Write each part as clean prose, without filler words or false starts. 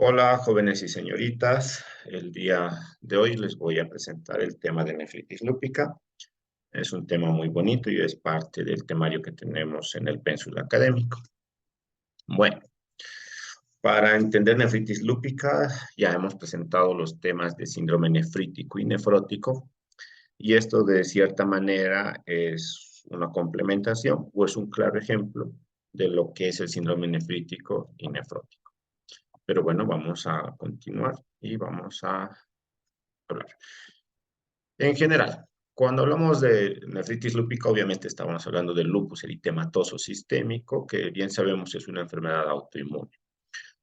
Hola, jóvenes y señoritas. El día de hoy les voy a presentar el tema de nefritis lúpica. Es un tema muy bonito y es parte del temario que tenemos en el pénsul académico. Bueno, para entender nefritis lúpica ya hemos presentado los temas de síndrome nefrítico y nefrótico, y esto de cierta manera es una complementación o es un claro ejemplo de lo que es el síndrome nefrítico y nefrótico. Pero bueno, vamos a continuar y vamos a hablar. En general, cuando hablamos de nefritis lúpica, obviamente estamos hablando del lupus eritematoso sistémico, que bien sabemos es una enfermedad autoinmune.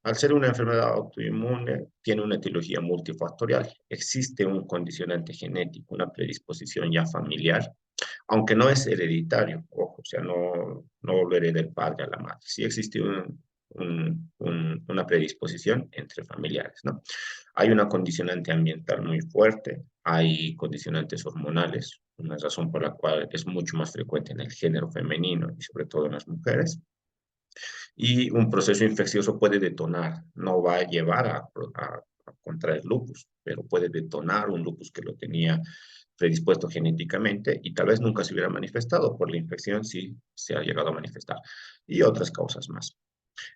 Al ser una enfermedad autoinmune, tiene una etiología multifactorial. Existe un condicionante genético, una predisposición ya familiar, aunque no es hereditario, ojo, o sea, no lo hereda el padre a la madre. Sí existe una predisposición entre familiares, ¿no? Hay una condicionante ambiental muy fuerte, hay condicionantes hormonales, una razón por la cual es mucho más frecuente en el género femenino y sobre todo en las mujeres. Y un proceso infeccioso puede detonar, no va a llevar a contraer lupus, pero puede detonar un lupus que lo tenía predispuesto genéticamente y tal vez nunca se hubiera manifestado, por la infección sí se ha llegado a manifestar, y otras causas más.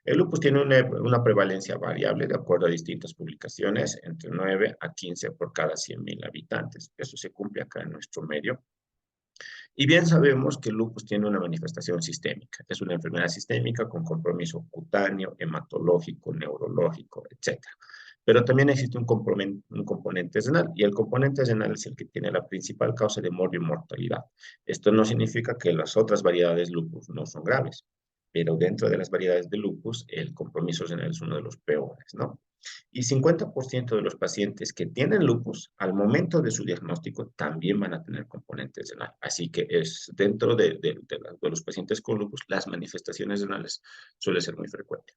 El lupus tiene una prevalencia variable de acuerdo a distintas publicaciones, entre 9 a 15 por cada 100.000 habitantes. Eso se cumple acá en nuestro medio. Y bien sabemos que el lupus tiene una manifestación sistémica. Es una enfermedad sistémica con compromiso cutáneo, hematológico, neurológico, etcétera. Pero también existe un componente renal, y el componente renal es el que tiene la principal causa de muerte y mortalidad. Esto no significa que las otras variedades lupus no son graves, pero dentro de las variedades de lupus, el compromiso renal es uno de los peores, ¿no? Y 50% de los pacientes que tienen lupus, al momento de su diagnóstico, también van a tener componentes renal. Así que es dentro de los pacientes con lupus, las manifestaciones renales suelen ser muy frecuentes.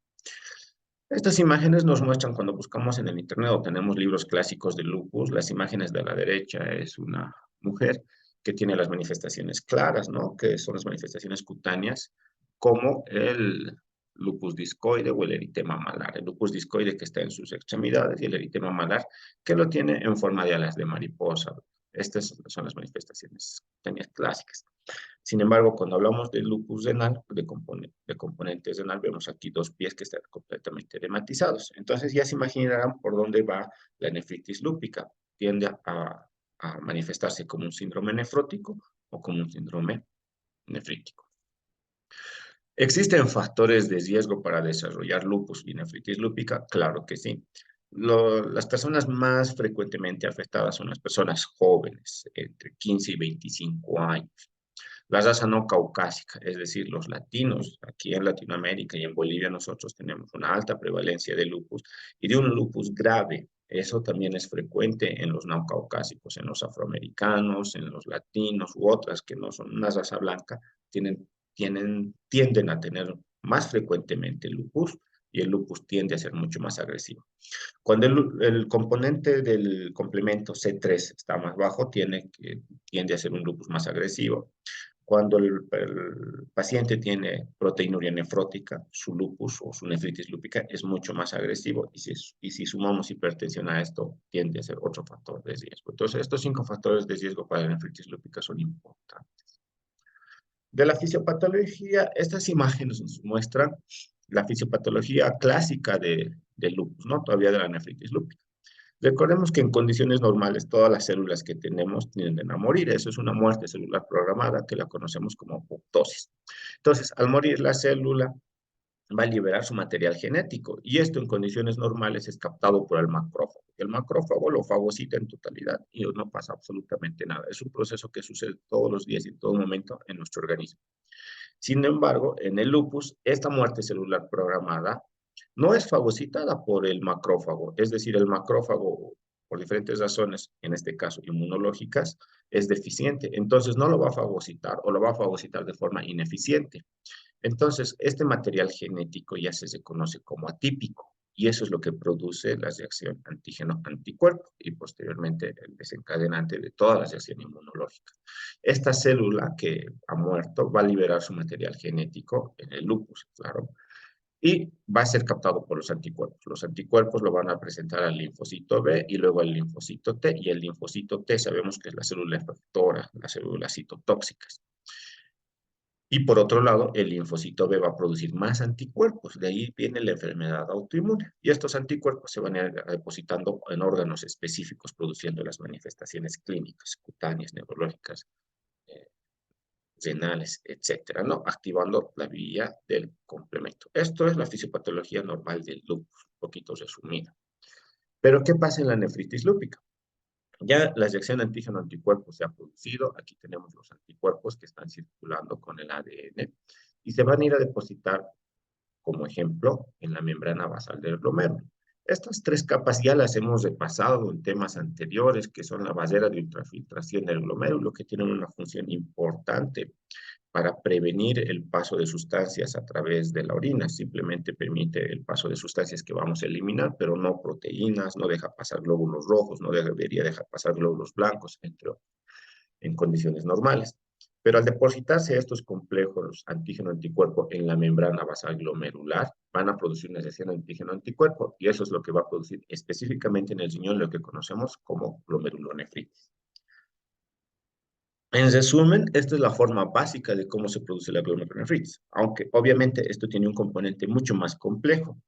Estas imágenes nos muestran cuando buscamos en el internet o tenemos libros clásicos de lupus. Las imágenes de la derecha es una mujer que tiene las manifestaciones claras, ¿no? Que son las manifestaciones cutáneas, como el lupus discoide o el eritema malar. El lupus discoide que está en sus extremidades y el eritema malar que lo tiene en forma de alas de mariposa. Estas son las manifestaciones cutáneas clásicas. Sin embargo, cuando hablamos de lupus renal, de componentes renal, vemos aquí dos pies que están completamente edematizados. Entonces ya se imaginarán por dónde va la nefritis lúpica. Tiende a manifestarse como un síndrome nefrótico o como un síndrome nefrítico. ¿Existen factores de riesgo para desarrollar lupus y nefritis lúpica? Claro que sí. Las personas más frecuentemente afectadas son las personas jóvenes, entre 15 y 25 años. La raza no caucásica, es decir, los latinos, aquí en Latinoamérica y en Bolivia nosotros tenemos una alta prevalencia de lupus y de un lupus grave. Eso también es frecuente en los no caucásicos, en los afroamericanos, en los latinos u otras que no son una raza blanca, tienden a tener más frecuentemente lupus, y el lupus tiende a ser mucho más agresivo. Cuando el componente del complemento C3 está más bajo, tiende a ser un lupus más agresivo. Cuando el paciente tiene proteinuria nefrótica, su lupus o su nefritis lúpica es mucho más agresivo, y si sumamos hipertensión a esto, tiende a ser otro factor de riesgo. Entonces, estos 5 factores de riesgo para la nefritis lúpica son importantes. De la fisiopatología, estas imágenes nos muestran la fisiopatología clásica del lupus, ¿no? Todavía de la nefritis lúpica. Recordemos que en condiciones normales todas las células que tenemos tienden a morir. Eso es una muerte celular programada que la conocemos como apoptosis. Entonces, al morir la célula va a liberar su material genético, y esto en condiciones normales es captado por el macrófago. El macrófago lo fagocita en totalidad y no pasa absolutamente nada. Es un proceso que sucede todos los días y en todo momento en nuestro organismo. Sin embargo, en el lupus, esta muerte celular programada no es fagocitada por el macrófago, es decir, el macrófago, por diferentes razones, en este caso inmunológicas, es deficiente, entonces no lo va a fagocitar o lo va a fagocitar de forma ineficiente. Entonces, este material genético ya se conoce como atípico, y eso es lo que produce la reacción antígeno-anticuerpo y posteriormente el desencadenante de toda la reacción inmunológica. Esta célula que ha muerto va a liberar su material genético en el lupus, claro, y va a ser captado por los anticuerpos. Los anticuerpos lo van a presentar al linfocito B y luego al linfocito T, y el linfocito T sabemos que es la célula efectora, las células citotóxicas. Y por otro lado, el linfocito B va a producir más anticuerpos, de ahí viene la enfermedad autoinmune. Y estos anticuerpos se van a ir depositando en órganos específicos, produciendo las manifestaciones clínicas, cutáneas, neurológicas, eh, renales, etcétera, ¿no? Activando la vía del complemento. Esto es la fisiopatología normal del lupus, un poquito resumida. Pero, ¿qué pasa en la nefritis lúpica? Ya la reacción antígeno-anticuerpo se ha producido. Aquí tenemos los anticuerpos que están circulando con el ADN y se van a ir a depositar, como ejemplo, en la membrana basal del glomérulo. Estas tres capas ya las hemos repasado en temas anteriores, que son la barrera de ultrafiltración del glomérulo, que tienen una función importante para prevenir el paso de sustancias a través de la orina. Simplemente permite el paso de sustancias que vamos a eliminar, pero no proteínas, no deja pasar glóbulos rojos, no debería dejar pasar glóbulos blancos, entre otros, en condiciones normales. Pero al depositarse estos complejos antígeno-anticuerpo en la membrana basal glomerular, van a producir una reacción antígeno-anticuerpo, y eso es lo que va a producir específicamente en el riñón lo que conocemos como glomerulonefritis. En resumen, esta es la forma básica de cómo se produce la glomerulonefritis, aunque obviamente esto tiene un componente mucho más complejo.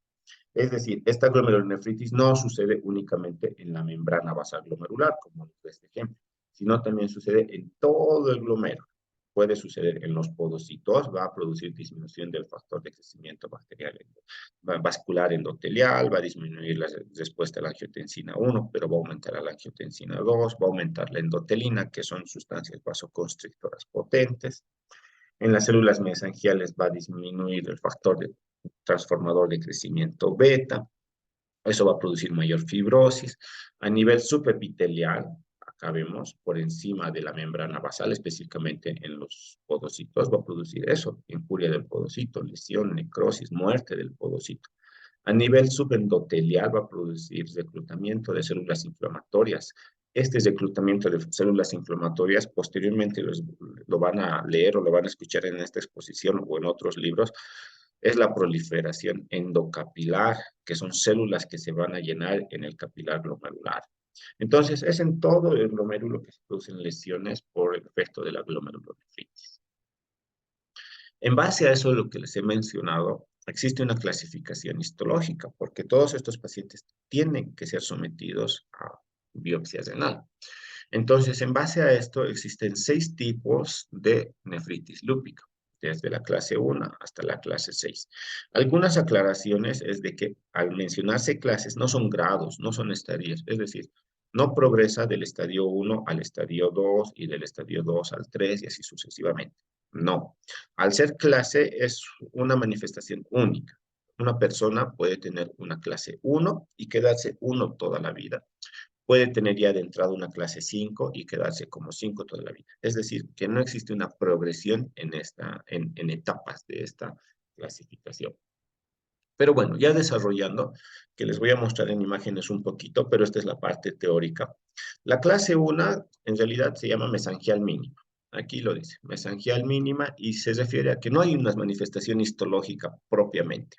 Es decir, esta glomerulonefritis no sucede únicamente en la membrana basal glomerular, como en este ejemplo, sino también sucede en todo el glomérulo. Puede suceder en los podocitos, va a producir disminución del factor de crecimiento bacterial vascular endotelial, va a disminuir la respuesta a la angiotensina 1, pero va a aumentar a la angiotensina 2, va a aumentar la endotelina, que son sustancias vasoconstrictoras potentes. En las células mesangiales va a disminuir el factor de transformador de crecimiento beta. Eso va a producir mayor fibrosis. A nivel subepitelial, acá vemos por encima de la membrana basal, específicamente en los podocitos, va a producir eso, injuria del podocito, lesión, necrosis, muerte del podocito. A nivel subendotelial va a producir reclutamiento de células inflamatorias. Este reclutamiento de células inflamatorias posteriormente lo van a leer o lo van a escuchar en esta exposición o en otros libros. Es la proliferación endocapilar, que son células que se van a llenar en el capilar glomerular. Entonces, es en todo el glomérulo que se producen lesiones por el efecto de la glomerulonefritis. En base a eso, lo que les he mencionado, existe una clasificación histológica, porque todos estos pacientes tienen que ser sometidos a biopsia renal. Entonces, en base a esto, existen 6 tipos de nefritis lúpica, desde la clase 1 hasta la clase 6. Algunas aclaraciones es de que al mencionarse clases no son grados, no son estadios, es decir, no progresa del estadio 1 al estadio 2 y del estadio 2 al 3 y así sucesivamente. No. Al ser clase es una manifestación única. Una persona puede tener una clase 1 y quedarse 1 toda la vida. Puede tener ya de entrada una clase 5 y quedarse como 5 toda la vida. Es decir, que no existe una progresión en etapas de esta clasificación. Pero bueno, ya desarrollando, que les voy a mostrar en imágenes un poquito, pero esta es la parte teórica. La clase 1 en realidad se llama mesangial mínima. Aquí lo dice, mesangial mínima, y se refiere a que no hay una manifestación histológica propiamente.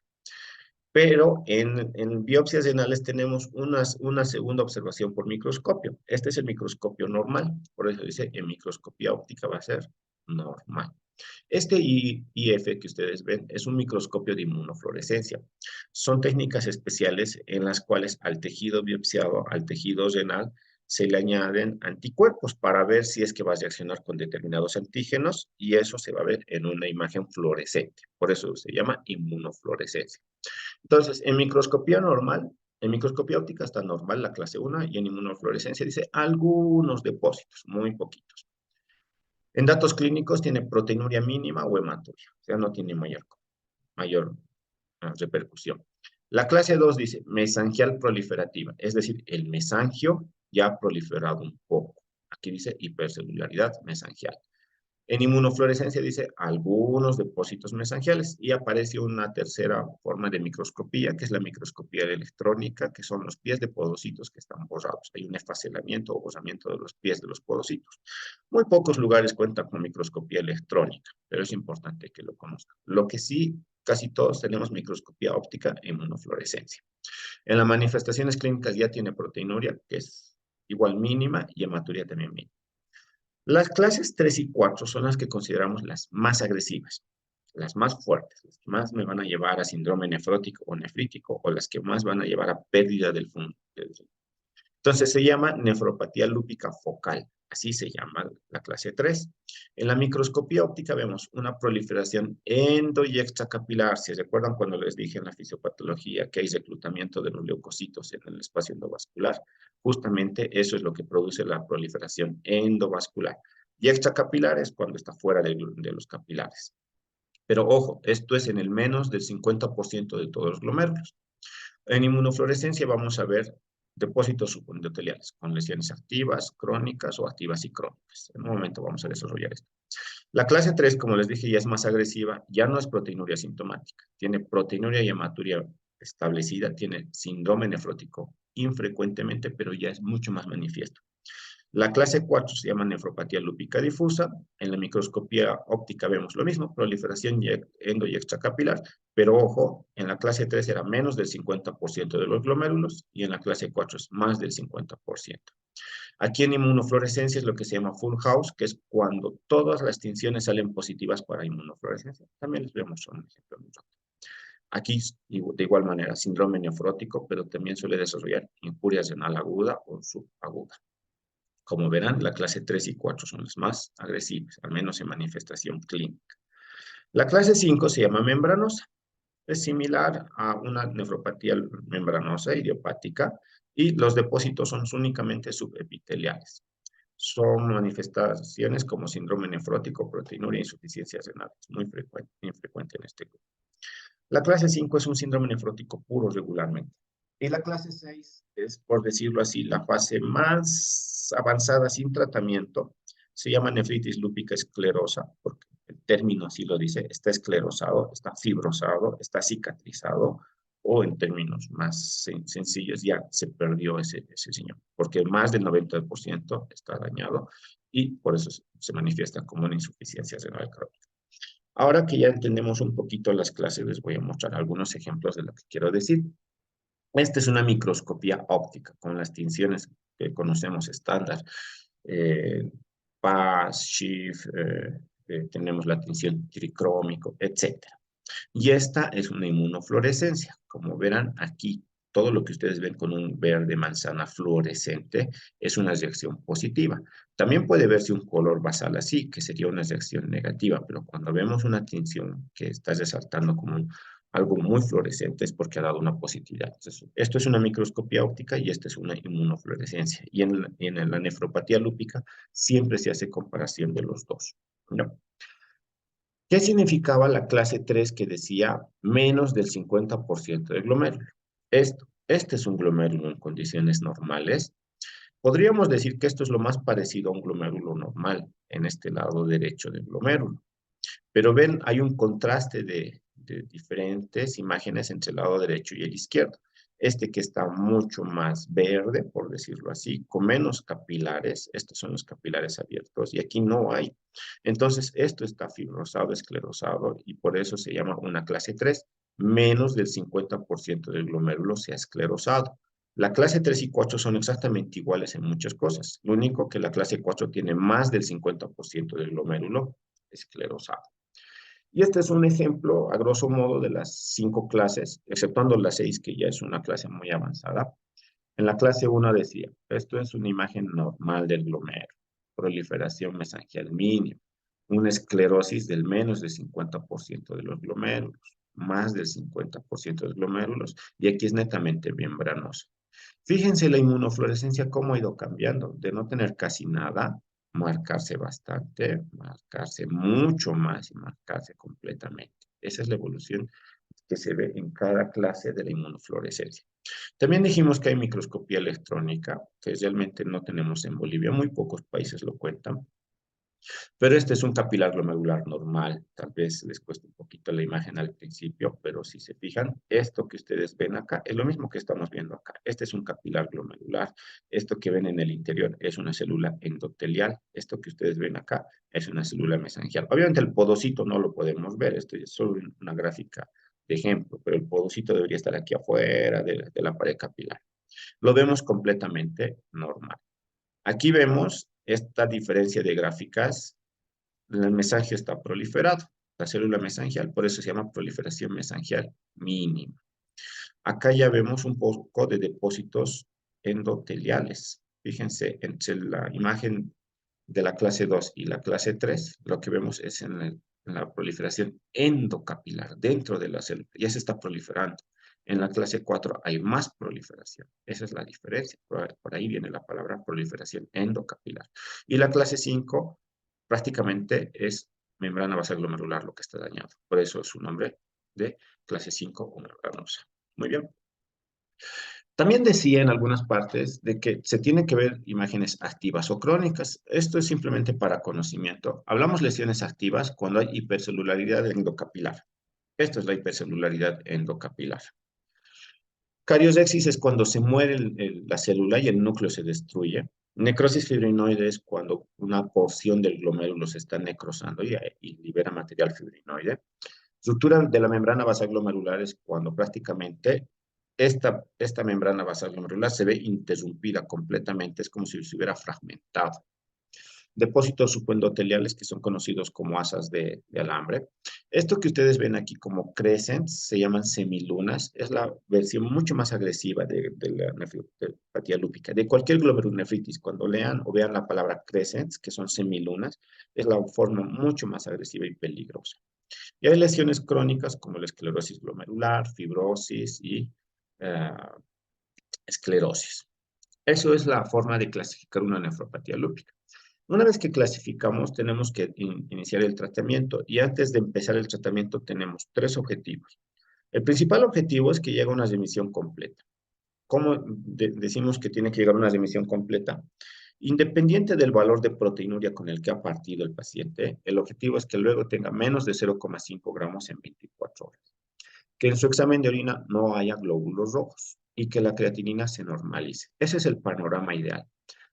Pero en biopsias renales tenemos una segunda observación por microscopio. Este es el microscopio normal, por eso dice en microscopía óptica va a ser normal. Este IF que ustedes ven es un microscopio de inmunofluorescencia. Son técnicas especiales en las cuales al tejido biopsiado, al tejido renal, se le añaden anticuerpos para ver si es que va a reaccionar con determinados antígenos, y eso se va a ver en una imagen fluorescente. Por eso se llama inmunofluorescencia. Entonces, en microscopía normal, en microscopía óptica está normal la clase 1, y en inmunofluorescencia dice algunos depósitos, muy poquitos. En datos clínicos tiene proteinuria mínima o hematuria, o sea, no tiene mayor repercusión. La clase 2 dice mesangial proliferativa, es decir, el mesangio ya ha proliferado un poco. Aquí dice hipercelularidad mesangial. En inmunofluorescencia dice algunos depósitos mesangiales, y aparece una tercera forma de microscopía, que es la microscopía electrónica, que son los pies de podocitos que están borrados. Hay un esfacelamiento o borramiento de los pies de los podocitos. Muy pocos lugares cuentan con microscopía electrónica, pero es importante que lo conozcan. Lo que sí casi todos tenemos microscopía óptica e inmunofluorescencia. En las manifestaciones clínicas ya tiene proteinuria, que es igual mínima, y hematuria también mínima. Las clases 3 y 4 son las que consideramos las más agresivas, las más fuertes, las que más me van a llevar a síndrome nefrótico o nefrítico, o las que más van a llevar a pérdida del fondo. Entonces se llama nefropatía lúpica focal, así se llama la clase 3. En la microscopía óptica vemos una proliferación endo y extracapilar. ¿Se recuerdan cuando les dije en la fisiopatología que hay reclutamiento de los leucocitos en el espacio endovascular? Justamente eso es lo que produce la proliferación endovascular. Y extracapilar es cuando está fuera de los capilares. Pero ojo, esto es en el menos del 50% de todos los glomérulos. En inmunofluorescencia vamos a ver depósitos subendoteliales con lesiones activas, crónicas o activas y crónicas. En un momento vamos a desarrollar esto. La clase 3, como les dije, ya es más agresiva, ya no es proteinuria sintomática, tiene proteinuria y hematuria establecida, tiene síndrome nefrótico infrecuentemente, pero ya es mucho más manifiesto. La clase 4 se llama nefropatía lúpica difusa. En la microscopía óptica vemos lo mismo, proliferación endo y extracapilar, pero ojo, en la clase 3 era menos del 50% de los glomérulos y en la clase 4 es más del 50%. Aquí en inmunofluorescencia es lo que se llama full house, que es cuando todas las tinciones salen positivas para inmunofluorescencia. También les vemos un ejemplo. Aquí, de igual manera, síndrome nefrótico, pero también suele desarrollar injuria renal aguda o subaguda. Como verán, la clase 3 y 4 son las más agresivas, al menos en manifestación clínica. La clase 5 se llama membranosa. Es similar a una nefropatía membranosa idiopática y los depósitos son únicamente subepiteliales. Son manifestaciones como síndrome nefrótico, proteinuria e insuficiencia renal. Es muy infrecuente en este grupo. La clase 5 es un síndrome nefrótico puro regularmente. Y la clase 6 es, por decirlo así, la fase más avanzada sin tratamiento. Se llama nefritis lúpica esclerosa, porque el término así lo dice, está esclerosado, está fibrosado, está cicatrizado, o en términos más sencillos, ya se perdió ese señor, porque más del 90% está dañado y por eso se manifiesta como una insuficiencia renal crónica. Ahora que ya entendemos un poquito las clases, les voy a mostrar algunos ejemplos de lo que quiero decir. Esta es una microscopía óptica con las tinciones que conocemos estándar. PAS, SHIF, tenemos la tinción tricrómico, etc. Y esta es una inmunofluorescencia. Como verán aquí, todo lo que ustedes ven con un verde manzana fluorescente es una reacción positiva. También puede verse un color basal así, que sería una reacción negativa, pero cuando vemos una tinción que está resaltando como algo muy fluorescente es porque ha dado una positividad. Entonces, esto es una microscopía óptica y esta es una inmunofluorescencia. Y en la nefropatía lúpica siempre se hace comparación de los dos, ¿no? ¿Qué significaba la clase 3 que decía menos del 50% de glomérulo? Este es un glomérulo en condiciones normales. Podríamos decir que esto es lo más parecido a un glomérulo normal en este lado derecho del glomérulo. Pero ven, hay un contraste de diferentes imágenes entre el lado derecho y el izquierdo. Este que está mucho más verde, por decirlo así, con menos capilares, estos son los capilares abiertos, y aquí no hay. Entonces, esto está fibrosado, esclerosado, y por eso se llama una clase 3. Menos del 50% del glomérulo se ha esclerosado. La clase 3 y 4 son exactamente iguales en muchas cosas. Lo único que la clase 4 tiene más del 50% del glomérulo esclerosado. Y este es un ejemplo, a grosso modo, de las 5 clases, exceptuando la 6, que ya es una clase muy avanzada. En la clase 1 decía, esto es una imagen normal del glomérulo, proliferación mesangial mínima, una esclerosis del menos del 50% de los glomérulos, más del 50% de los glomérulos, y aquí es netamente membranoso. Fíjense la inmunofluorescencia cómo ha ido cambiando, de no tener casi nada, marcarse bastante, marcarse mucho más y marcarse completamente. Esa es la evolución que se ve en cada clase de la inmunofluorescencia. También dijimos que hay microscopía electrónica, que realmente no tenemos en Bolivia, muy pocos países lo cuentan. Pero este es un capilar glomerular normal. Tal vez les cueste un poquito la imagen al principio, pero si se fijan, esto que ustedes ven acá es lo mismo que estamos viendo acá. Este es un capilar glomerular. Esto que ven en el interior es una célula endotelial. Esto que ustedes ven acá es una célula mesangial. Obviamente el podocito no lo podemos ver. Esto es solo una gráfica de ejemplo, pero el podocito debería estar aquí afuera de la pared capilar. Lo vemos completamente normal. Aquí vemos esta diferencia de gráficas. El mesangio está proliferado, la célula mesangial, por eso se llama proliferación mesangial mínima. Acá ya vemos un poco de depósitos endoteliales. Fíjense, entre la imagen de la clase 2 y la clase 3, lo que vemos es en la proliferación endocapilar, dentro de la célula. Ya se está proliferando. En la clase 4 hay más proliferación. Esa es la diferencia. Por ahí viene la palabra proliferación endocapilar. Y la clase 5 prácticamente es membrana basal glomerular lo que está dañado. Por eso es su nombre de clase 5 o membranosa. Muy bien. También decía en algunas partes de que se tiene que ver imágenes activas o crónicas. Esto es simplemente para conocimiento. Hablamos lesiones activas cuando hay hipercelularidad endocapilar. Esto es la hipercelularidad endocapilar. Cariosexis es cuando se muere la célula y el núcleo se destruye. Necrosis fibrinoide es cuando una porción del glomérulo se está necrosando y libera material fibrinoide. Ruptura de la membrana basal glomerular es cuando prácticamente esta membrana basal glomerular se ve interrumpida completamente, es como si se hubiera fragmentado. Depósitos subendoteliales que son conocidos como asas de alambre. Esto que ustedes ven aquí como crescents se llaman semilunas, es la versión mucho más agresiva de la nefropatía lúpica. De cualquier glomerulonefritis, cuando lean o vean la palabra crescents, que son semilunas, es la forma mucho más agresiva y peligrosa. Y hay lesiones crónicas como la esclerosis glomerular, fibrosis y eh, esclerosis. Eso es la forma de clasificar una nefropatía lúpica. Una vez que clasificamos, tenemos que iniciar el tratamiento y antes de empezar el tratamiento tenemos tres objetivos. El principal objetivo es que llegue a una remisión completa. ¿Cómo decimos que tiene que llegar a una remisión completa? Independiente del valor de proteinuria con el que ha partido el paciente, el objetivo es que luego tenga menos de 0,5 gramos en 24 horas. Que en su examen de orina no haya glóbulos rojos y que la creatinina se normalice. Ese es el panorama ideal.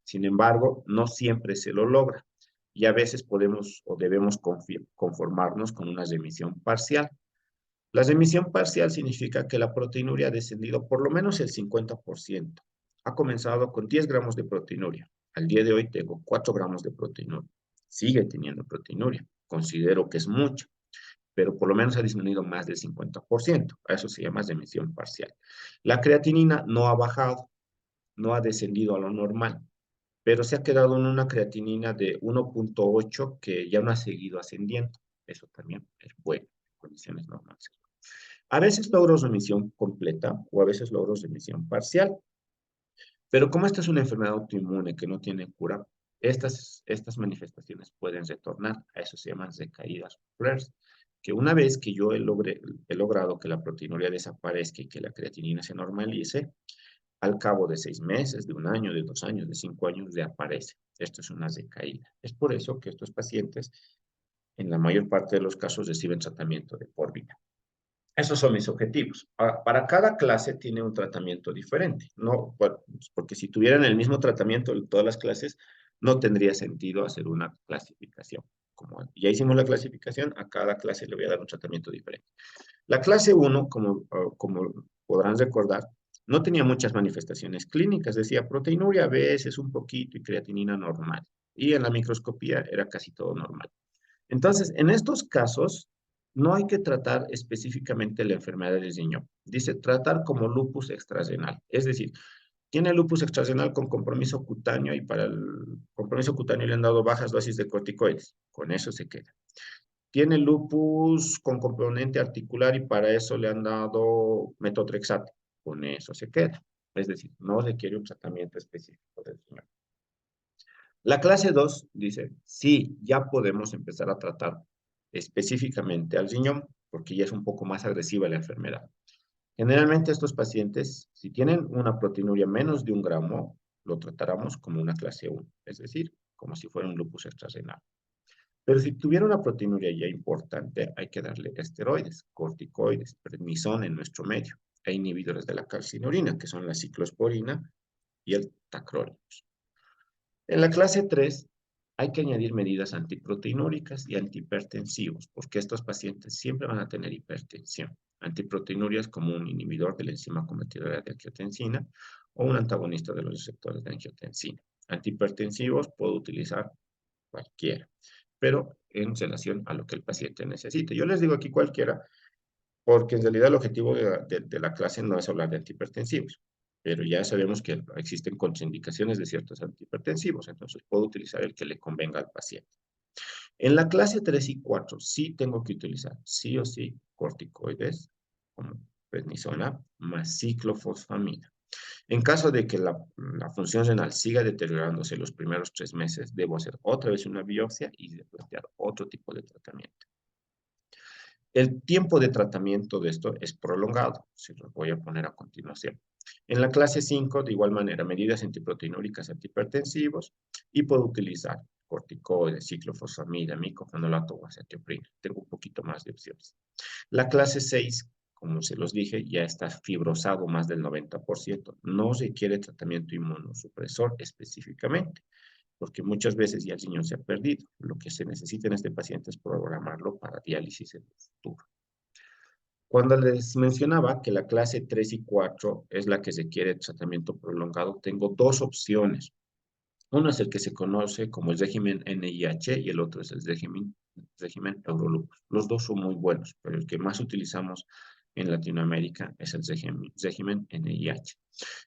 Sin embargo, no siempre se lo logra y a veces podemos o debemos conformarnos con una remisión parcial. La remisión parcial significa que la proteinuria ha descendido por lo menos el 50%. Ha comenzado con 10 gramos de proteinuria. Al día de hoy tengo 4 gramos de proteinuria. Sigue teniendo proteinuria. Considero que es mucho, pero por lo menos ha disminuido más del 50%. A eso se llama remisión parcial. La creatinina no ha bajado, no ha descendido a lo normal, pero se ha quedado en una creatinina de 1,8 que ya no ha seguido ascendiendo. Eso también es bueno en condiciones normales. A veces logro remisión completa o a veces logro remisión parcial, pero como esta es una enfermedad autoinmune que no tiene cura, estas manifestaciones pueden retornar. A eso se llaman recaídas flares, que una vez que yo he logrado que la proteinuria desaparezca y que la creatinina se normalice, al cabo de 6 meses, de un año, de 2 años, de 5 años, reaparece. Esto es una recaída. Es por eso que estos pacientes, en la mayor parte de los casos, reciben tratamiento de por vida. Esos son mis objetivos. Ahora, para cada clase tiene un tratamiento diferente, ¿no? Porque si tuvieran el mismo tratamiento en todas las clases, no tendría sentido hacer una clasificación. Como ya hicimos la clasificación, a cada clase le voy a dar un tratamiento diferente. La clase 1, como podrán recordar, no tenía muchas manifestaciones clínicas. Decía proteinuria a veces un poquito y creatinina normal. Y en la microscopía era casi todo normal. Entonces, en estos casos, no hay que tratar específicamente la enfermedad del riñón. Dice tratar como lupus extrarrenal. Es decir, tiene lupus extrarrenal con compromiso cutáneo y para el compromiso cutáneo le han dado bajas dosis de corticoides. Con eso se queda. Tiene lupus con componente articular y para eso le han dado metotrexato. Con eso se queda. Es decir, no requiere un tratamiento específico del riñón. La clase 2 dice, sí, ya podemos empezar a tratar específicamente al riñón, porque ya es un poco más agresiva la enfermedad. Generalmente estos pacientes, si tienen una proteinuria menos de 1 gramo, lo trataremos como una clase 1, es decir, como si fuera un lupus extrarrenal. Pero si tuviera una proteinuria ya importante, hay que darle esteroides, corticoides, prednisona en nuestro medio, e inhibidores de la calcineurina, que son la ciclosporina y el tacrolimus. En la clase 3 hay que añadir medidas antiproteinúricas y antihipertensivos, porque estos pacientes siempre van a tener hipertensión. Antiproteinurias como un inhibidor de la enzima convertidora de angiotensina o un antagonista de los receptores de angiotensina. Antihipertensivos puedo utilizar cualquiera, pero en relación a lo que el paciente necesite. Yo les digo aquí cualquiera, porque en realidad el objetivo de la clase no es hablar de antihipertensivos, pero ya sabemos que existen contraindicaciones de ciertos antihipertensivos, entonces puedo utilizar el que le convenga al paciente. En la clase 3 y 4 sí tengo que utilizar sí o sí corticoides, como prednisona, más ciclofosfamida. En caso de que la función renal siga deteriorándose los primeros 3 meses, debo hacer otra vez una biopsia y plantear otro tipo de tratamiento. El tiempo de tratamiento de esto es prolongado, se los voy a poner a continuación. En la clase 5, de igual manera, medidas antiproteinúricas antihipertensivos y puedo utilizar corticoides, ciclofosfamida, micofenolato o acetioprina. Tengo un poquito más de opciones. La clase 6, como se los dije, ya está fibrosado más del 90%. No requiere tratamiento inmunosupresor específicamente, porque muchas veces ya el riñón se ha perdido. Lo que se necesita en este paciente es programarlo para diálisis en el futuro. Cuando les mencionaba que la clase 3 y 4 es la que requiere tratamiento prolongado, tengo dos opciones. Uno es el que se conoce como el régimen NIH y el otro es el régimen Eurolupus. Los dos son muy buenos, pero el que más utilizamos en Latinoamérica es el régimen NIH.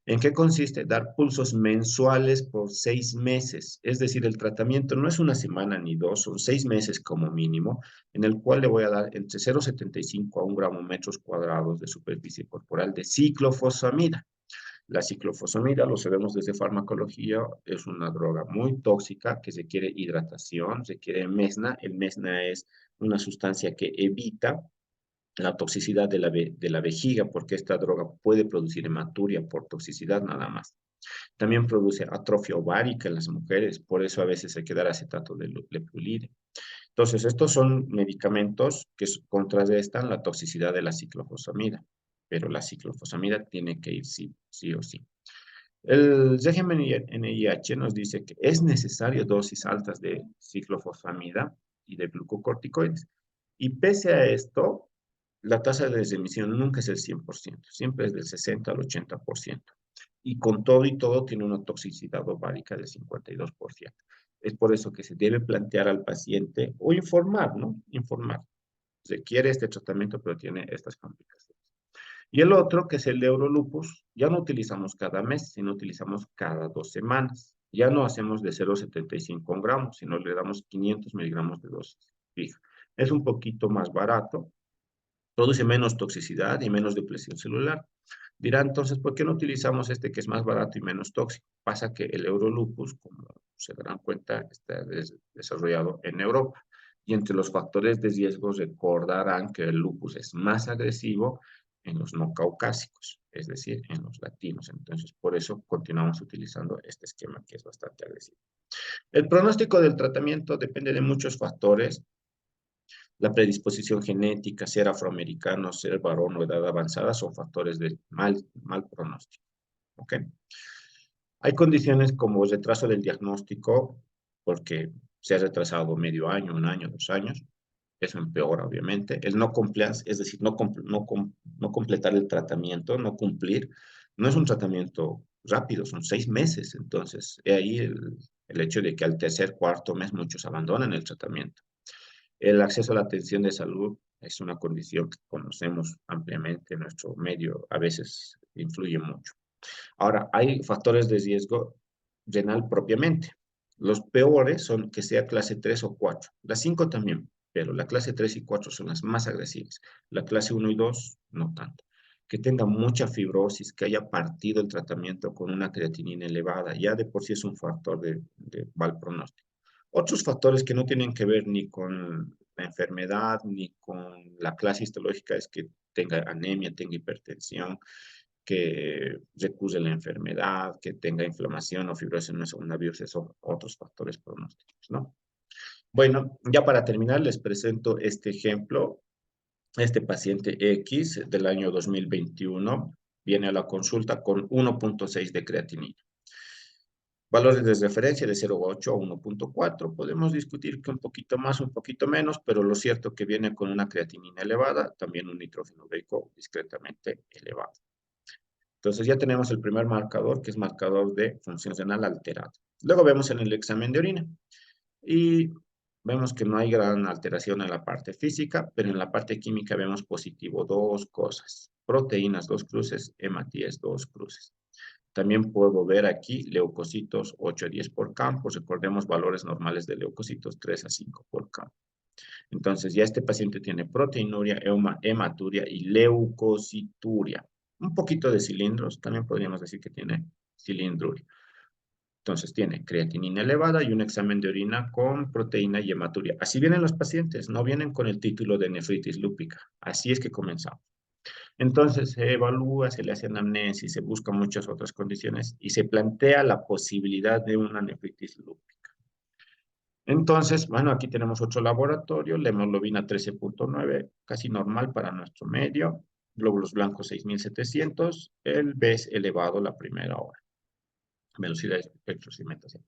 ¿En qué consiste? Dar pulsos mensuales por 6 meses. Es decir, el tratamiento no es una semana ni dos, son 6 meses como mínimo, en el cual le voy a dar entre 0,75 a 1 gramo metros cuadrados de superficie corporal de ciclofosfamida. La ciclofosfamida, lo sabemos desde farmacología, es una droga muy tóxica que requiere hidratación, requiere mesna. El mesna es una sustancia que evita la toxicidad de la vejiga, porque esta droga puede producir hematuria por toxicidad nada más. También produce atrofia ovárica en las mujeres, por eso a veces hay que dar acetato de lepulide. Entonces, estos son medicamentos que contrarrestan la toxicidad de la ciclofosfamida, pero la ciclofosfamida tiene que ir sí, sí o sí. El régimen NIH nos dice que es necesario dosis altas de ciclofosfamida y de glucocorticoides. Y pese a esto, la tasa de remisión nunca es el 100%, siempre es del 60 al 80%. Y con todo y todo tiene una toxicidad ovárica del 52%. Es por eso que se debe plantear al paciente o informar, ¿no? Informar. Requiere este tratamiento, pero tiene estas complicaciones. Y el otro, que es el de Eurolupus, ya no utilizamos cada mes, sino utilizamos cada 2 semanas. Ya no hacemos de 0,75 gramos, sino le damos 500 miligramos de dosis fija. Es un poquito más barato, produce menos toxicidad y menos depresión celular. Dirá entonces, ¿por qué no utilizamos este que es más barato y menos tóxico? Pasa que el Eurolupus, como se darán cuenta, está desarrollado en Europa. Y entre los factores de riesgo recordarán que el lupus es más agresivo en los no caucásicos, es decir, en los latinos. Entonces, por eso continuamos utilizando este esquema que es bastante agresivo. El pronóstico del tratamiento depende de muchos factores, la predisposición genética, ser afroamericano, ser varón o edad avanzada son factores de mal pronóstico. ¿Ok? Hay condiciones como retraso del diagnóstico, porque se ha retrasado medio año, 1 año, 2 años. Eso empeora, obviamente. El no compliance, es decir, no completar el tratamiento, no cumplir, no es un tratamiento rápido, son 6 meses. Entonces, he ahí el hecho de que al tercer, cuarto mes muchos abandonan el tratamiento. El acceso a la atención de salud es una condición que conocemos ampliamente en nuestro medio, a veces influye mucho. Ahora, hay factores de riesgo renal propiamente. Los peores son que sea clase 3 o 4. La 5 también, pero la clase 3 y 4 son las más agresivas. La clase 1 y 2 no tanto. Que tenga mucha fibrosis, que haya partido el tratamiento con una creatinina elevada, ya de por sí es un factor de mal pronóstico. Otros factores que no tienen que ver ni con la enfermedad ni con la clase histológica es que tenga anemia, tenga hipertensión, que recurre la enfermedad, que tenga inflamación o fibrosis en una segunda biopsia, son otros factores pronósticos, ¿no? Bueno, ya para terminar, les presento este ejemplo. Este paciente X del año 2021 viene a la consulta con 1.6 de creatinina. Valores de referencia de 0.8 a 1.4. Podemos discutir que un poquito más, un poquito menos, pero lo cierto que viene con una creatinina elevada, también un nitrógeno ureico discretamente elevado. Entonces ya tenemos el primer marcador, que es marcador de función renal alterado. Luego vemos en el examen de orina y vemos que no hay gran alteración en la parte física, pero en la parte química vemos positivo dos cosas. Proteínas, dos cruces, hematíes, dos cruces. También puedo ver aquí leucocitos 8 a 10 por campo. Recordemos valores normales de leucocitos 3 a 5 por campo. Entonces ya este paciente tiene proteinuria, hematuria y leucocituria. Un poquito de cilindros, también podríamos decir que tiene cilindruria. Entonces tiene creatinina elevada y un examen de orina con proteína y hematuria. Así vienen los pacientes, no vienen con el título de nefritis lúpica. Así es que comenzamos. Entonces se evalúa, se le hace anamnesis, se buscan muchas otras condiciones y se plantea la posibilidad de una nefritis lúpica. Entonces, bueno, aquí tenemos otro laboratorio, la hemoglobina 13.9, casi normal para nuestro medio, glóbulos blancos 6.700, el BES elevado la primera hora, velocidad de espectrocimentación.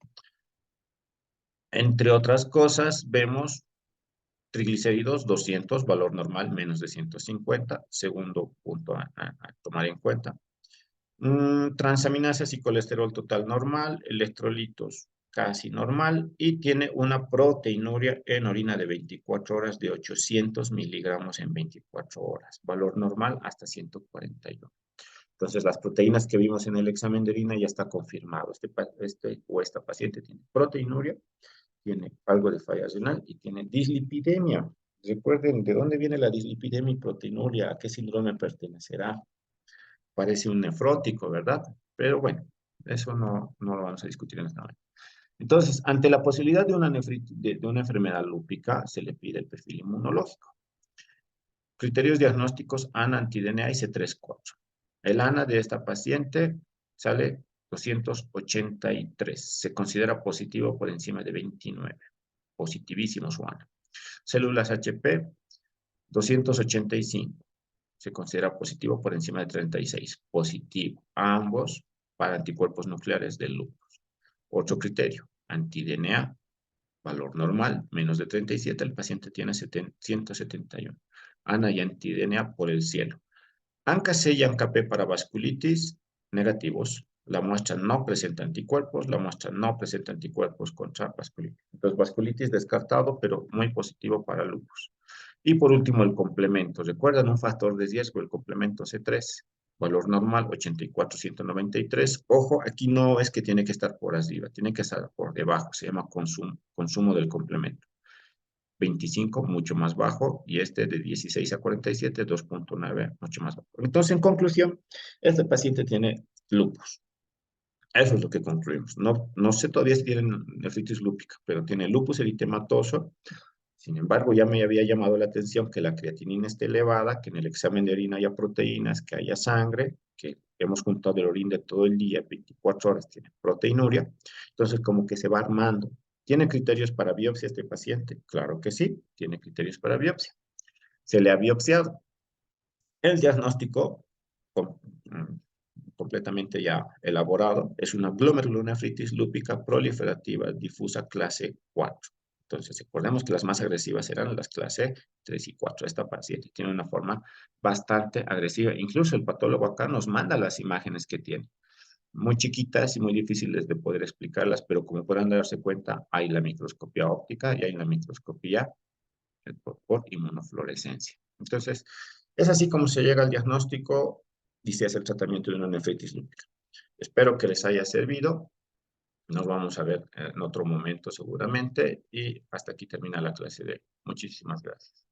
Entre otras cosas, vemos triglicéridos 200, valor normal menos de 150, segundo punto a tomar en cuenta. Transaminasas y colesterol total normal, electrolitos casi normal y tiene una proteinuria en orina de 24 horas de 800 miligramos en 24 horas, valor normal hasta 141. Entonces, las proteínas que vimos en el examen de orina ya está confirmado. Esta paciente tiene proteinuria, tiene algo de falla renal y tiene dislipidemia. Recuerden, ¿de dónde viene la dislipidemia y proteinuria? ¿A qué síndrome pertenecerá? Parece un nefrótico, ¿verdad? Pero bueno, eso no lo vamos a discutir en esta momento. Entonces, ante la posibilidad de una, de una enfermedad lúpica, se le pide el perfil inmunológico. Criterios diagnósticos ANA, anti-DNA y C3-4. El ANA de esta paciente sale 283. Se considera positivo por encima de 29. Positivísimo su ANA. Células HP, 285. Se considera positivo por encima de 36. Positivo. Ambos para anticuerpos nucleares del lupus. Otro criterio, anti-DNA, valor normal, menos de 37, el paciente tiene 171. ANA y anti-DNA por el cielo. ANCA-C y ANCA-P para vasculitis, negativos. La muestra no presenta anticuerpos, la muestra no presenta anticuerpos contra vasculitis. Entonces, vasculitis descartado, pero muy positivo para lupus. Y por último, el complemento. ¿Recuerdan un factor de riesgo? El complemento C3. Valor normal, 84-193. Ojo, aquí no es que tiene que estar por arriba, tiene que estar por debajo. Se llama consumo del complemento. 25, mucho más bajo, y este de 16 a 47, 2.9, mucho más bajo. Entonces, en conclusión, este paciente tiene lupus. Eso es lo que concluimos. No sé todavía si tiene nefritis lúpica, pero tiene lupus eritematoso. Sin embargo, ya me había llamado la atención que la creatinina esté elevada, que en el examen de orina haya proteínas, que haya sangre, que hemos juntado el orín de todo el día, 24 horas, tiene proteinuria. Entonces, como que se va armando. ¿Tiene criterios para biopsia este paciente? Claro que sí, tiene criterios para biopsia. Se le ha biopsiado. El diagnóstico completamente ya elaborado es una glomerulonefritis lúpica proliferativa difusa clase 4. Entonces, recordemos que las más agresivas eran las clase 3 y 4. Esta paciente tiene una forma bastante agresiva. Incluso el patólogo acá nos manda las imágenes que tiene. Muy chiquitas y muy difíciles de poder explicarlas, pero como podrán darse cuenta, hay la microscopía óptica y hay la microscopía por inmunofluorescencia. Entonces, es así como se llega al diagnóstico y se hace el tratamiento de una nefritis lúpica. Espero que les haya servido. Nos vamos a ver en otro momento seguramente y hasta aquí termina la clase de hoy. Muchísimas gracias.